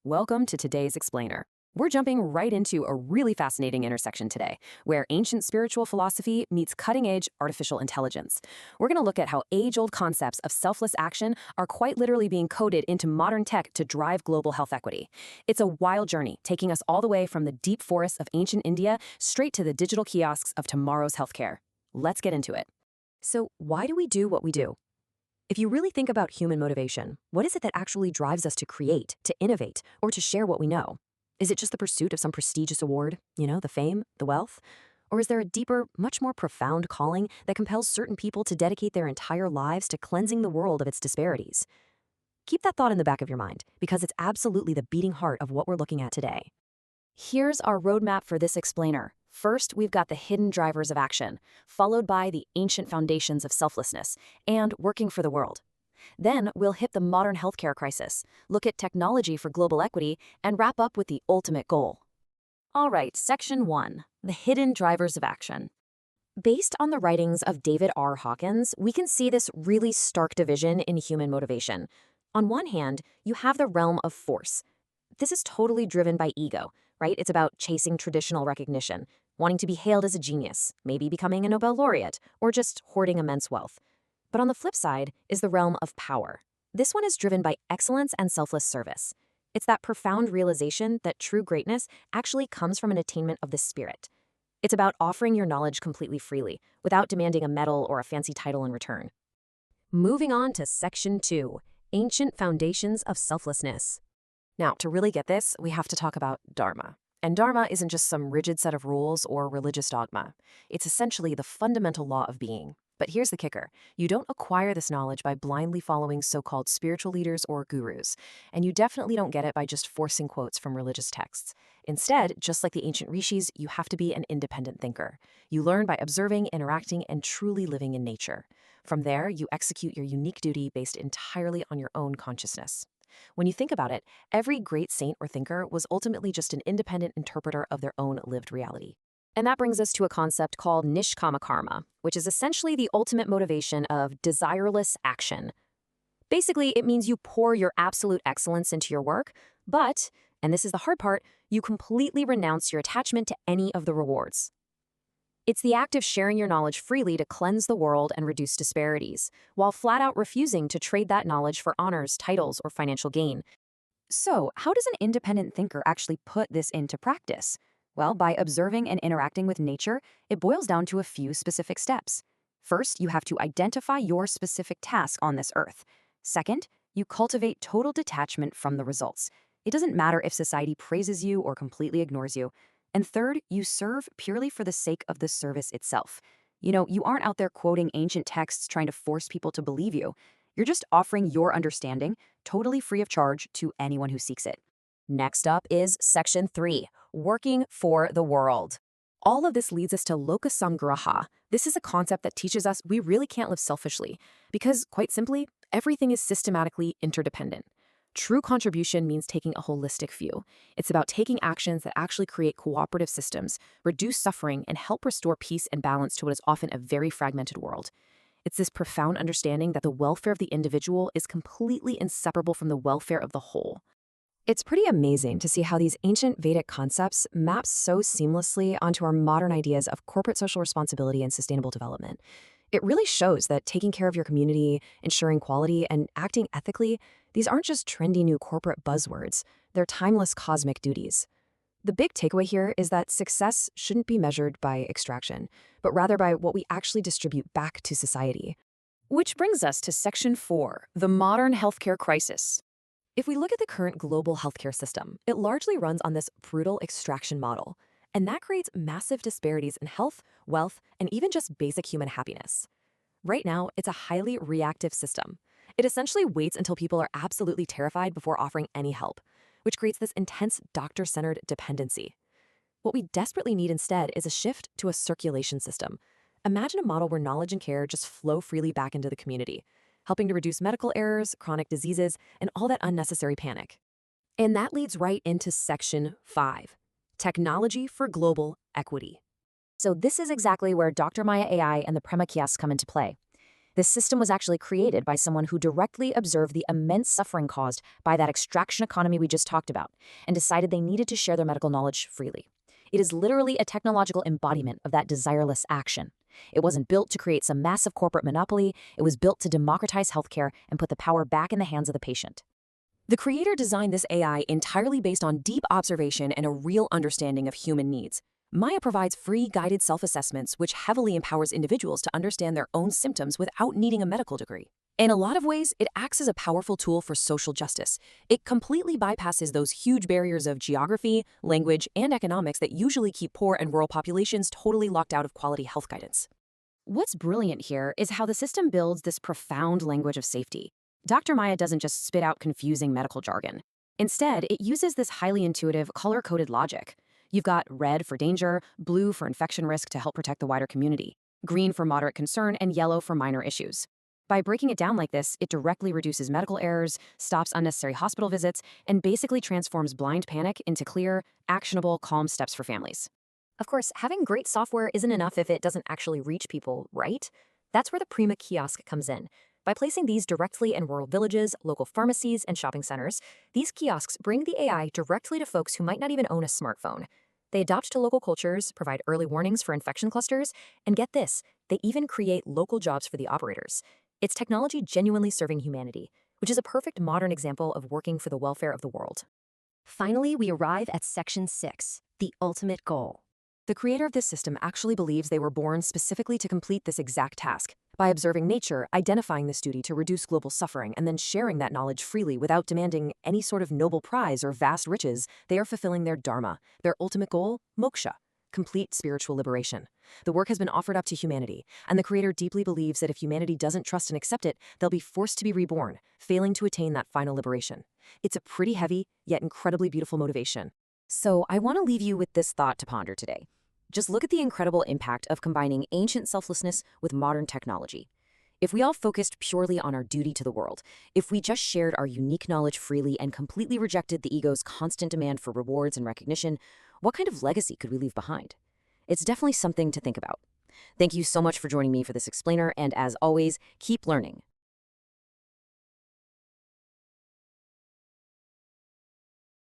Welcome to today's Explainer. We're jumping right into a really fascinating intersection today, where ancient spiritual philosophy meets cutting-edge artificial intelligence. We're going to look at how age-old concepts of selfless action are quite literally being coded into modern tech to drive global health equity. It's a wild journey, taking us all the way from the deep forests of ancient India straight to the digital kiosks of tomorrow's healthcare. Let's get into it. So, why do we do what we do? If you really think about human motivation, what is it that actually drives us to create, to innovate, or to share what we know? Is it just the pursuit of some prestigious award, the fame, the wealth? Or is there a deeper, much more profound calling that compels certain people to dedicate their entire lives to cleansing the world of its disparities? Keep that thought in the back of your mind, because it's absolutely the beating heart of what we're looking at today. Here's our roadmap for this explainer. First, we've got the hidden drivers of action, followed by the ancient foundations of selflessness, and working for the world. Then we'll hit the modern healthcare crisis, look at technology for global equity, and wrap up with the ultimate goal. All right, Section 1, the hidden drivers of action. Based on the writings of David R. Hawkins, we can see this really stark division in human motivation. On one hand, you have the realm of force. This is totally driven by ego, right? It's about chasing traditional recognition, wanting to be hailed as a genius, maybe becoming a Nobel laureate, or just hoarding immense wealth. But on the flip side is the realm of power. This one is driven by excellence and selfless service. It's that profound realization that true greatness actually comes from an attainment of the spirit. It's about offering your knowledge completely freely, without demanding a medal or a fancy title in return. Moving on to Section 2, Ancient Foundations of Selflessness. Now, to really get this, we have to talk about Dharma. And Dharma isn't just some rigid set of rules or religious dogma. It's essentially the fundamental law of being. But here's the kicker. You don't acquire this knowledge by blindly following so-called spiritual leaders or gurus. And you definitely don't get it by just forcing quotes from religious texts. Instead, just like the ancient rishis, you have to be an independent thinker. You learn by observing, interacting, and truly living in nature. From there, you execute your unique duty based entirely on your own consciousness. When you think about it, every great saint or thinker was ultimately just an independent interpreter of their own lived reality. And that brings us to a concept called nishkama karma, which is essentially the ultimate motivation of desireless action. Basically, it means you pour your absolute excellence into your work, but, and this is the hard part, you completely renounce your attachment to any of the rewards. It's the act of sharing your knowledge freely to cleanse the world and reduce disparities, while flat out refusing to trade that knowledge for honors, titles, or financial gain. So, how does an independent thinker actually put this into practice? Well, by observing and interacting with nature, it boils down to a few specific steps. First, you have to identify your specific task on this earth. Second, you cultivate total detachment from the results. It doesn't matter if society praises you or completely ignores you. And third, you serve purely for the sake of the service itself. You aren't out there quoting ancient texts trying to force people to believe you. You're just offering your understanding, totally free of charge, to anyone who seeks it. Next up is Section 3, Working for the World. All of this leads us to lokasamgraha. This is a concept that teaches us we really can't live selfishly, because, quite simply, everything is systematically interdependent. True contribution means taking a holistic view. It's about taking actions that actually create cooperative systems, reduce suffering, and help restore peace and balance to what is often a very fragmented world. It's this profound understanding that the welfare of the individual is completely inseparable from the welfare of the whole. It's pretty amazing to see how these ancient Vedic concepts map so seamlessly onto our modern ideas of corporate social responsibility and sustainable development. It really shows that taking care of your community, ensuring quality, and acting ethically, these aren't just trendy new corporate buzzwords, they're timeless cosmic duties. The big takeaway here is that success shouldn't be measured by extraction, but rather by what we actually distribute back to society. Which brings us to Section 4, the modern healthcare crisis. If we look at the current global healthcare system, it largely runs on this brutal extraction model. And that creates massive disparities in health, wealth, and even just basic human happiness. Right now, it's a highly reactive system. It essentially waits until people are absolutely terrified before offering any help, which creates this intense doctor-centered dependency. What we desperately need instead is a shift to a circulation system. Imagine a model where knowledge and care just flow freely back into the community, helping to reduce medical errors, chronic diseases, and all that unnecessary panic. And that leads right into Section 5. Technology for global equity. So this is exactly where Dr. Maya AI and the Prema kiosks come into play. This system was actually created by someone who directly observed the immense suffering caused by that extraction economy we just talked about and decided they needed to share their medical knowledge freely. It is literally a technological embodiment of that desireless action. It wasn't built to create some massive corporate monopoly. It was built to democratize healthcare and put the power back in the hands of the patient. The creator designed this AI entirely based on deep observation and a real understanding of human needs. Maya provides free guided self-assessments which heavily empowers individuals to understand their own symptoms without needing a medical degree. In a lot of ways, it acts as a powerful tool for social justice. It completely bypasses those huge barriers of geography, language, and economics that usually keep poor and rural populations totally locked out of quality health guidance. What's brilliant here is how the system builds this profound language of safety. Dr. Maya doesn't just spit out confusing medical jargon. Instead, it uses this highly intuitive, color-coded logic. You've got red for danger, blue for infection risk to help protect the wider community, green for moderate concern, and yellow for minor issues. By breaking it down like this, it directly reduces medical errors, stops unnecessary hospital visits, and basically transforms blind panic into clear, actionable, calm steps for families. Of course, having great software isn't enough if it doesn't actually reach people, right? That's where the Prima kiosk comes in. By placing these directly in rural villages, local pharmacies, and shopping centers, these kiosks bring the AI directly to folks who might not even own a smartphone. They adapt to local cultures, provide early warnings for infection clusters, and get this, they even create local jobs for the operators. It's technology genuinely serving humanity, which is a perfect modern example of working for the welfare of the world. Finally, we arrive at Section 6, the ultimate goal. The creator of this system actually believes they were born specifically to complete this exact task. By observing nature, identifying this duty to reduce global suffering, and then sharing that knowledge freely without demanding any sort of Nobel Prize or vast riches, they are fulfilling their dharma, their ultimate goal, moksha, complete spiritual liberation. The work has been offered up to humanity, and the creator deeply believes that if humanity doesn't trust and accept it, they'll be forced to be reborn, failing to attain that final liberation. It's a pretty heavy, yet incredibly beautiful motivation. So I want to leave you with this thought to ponder today. Just look at the incredible impact of combining ancient selflessness with modern technology. If we all focused purely on our duty to the world, if we just shared our unique knowledge freely and completely rejected the ego's constant demand for rewards and recognition, what kind of legacy could we leave behind? It's definitely something to think about. Thank you so much for joining me for this explainer, and as always, keep learning.